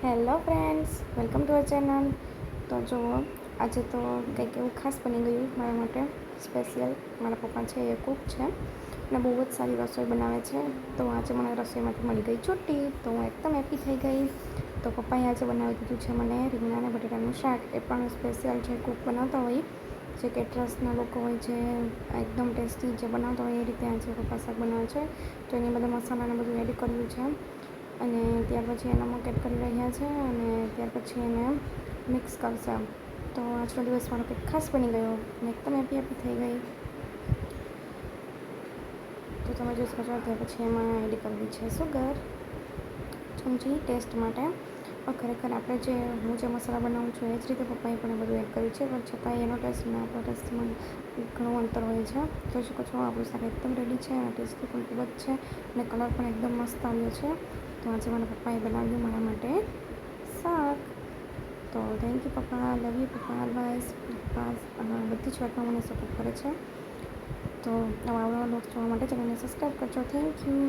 Hello friends, welcome to our channel. તો જુઓ, આજે તો કંઈક એવું ખાસ બની ગયું મારા માટે સ્પેશિયલ. મારા પપ્પા છે એ કૂક છે અને બહુ જ સારી રસોઈ બનાવે છે. તો આજે મને રસોઈમાંથી મળી ગઈ છુટ્ટી, તો હું એકદમ હેપી થઈ ગઈ. તો પપ્પાએ આજે બનાવી દીધું છે મને રીંગણા અને બટેટાનું શાક. એ પણ સ્પેશિયલ જે કૂક બનાવતા હોય, જે કેટરર્સના લોકો હોય, જે એકદમ ટેસ્ટી જે બનાવતા હોય એ રીતે આજે પપ્પા શાક બનાવે છે. તો એની બધા મસાલાને બધું એડ કર્યું છે અને ત્યાર પછી એને નમક એડ કરી રહ્યા છે અને ત્યાર પછી એને મિક્સ કરશે. તો આજનો દિવસ મારો કંઈક ખાસ બની ગયો અને એકદમ હેપી થઈ ગઈ. તો તમે જોઈ શકો છો. ત્યાર પછી એમાં એડ કરવી છે સુગર, ચમચી ટેસ્ટ માટે. ખરેખર આપણે હું જે મસાલા બનાવું છું એ જ રીતે પપ્પાએ પણ બધું એડ કર્યું છે, પણ છતાંય એનો ટેસ્ટ અને આપણો ટેસ્ટમાં ઘણું અંતર હોય છે. જોઈ શકો છો, આપણું શાક એકદમ રેડી છે અને ટેસ્ટી પણ ખૂબ જ છે અને કલર પણ એકદમ મસ્ત આવ્યો છે. તો આજે મારા પપ્પાએ બનાવ્યું મારા માટે શાક. તો થેન્ક યુ પપ્પા, લવ યુ પપ્પા, ઓલવેઝ. પપ્પા બધી જ વાતમાં મને સપોર્ટ કરે છે. તો નવા બ્લોગ્સ જોવા માટે ચેનલને સબસ્ક્રાઈબ કરજો. Thank you.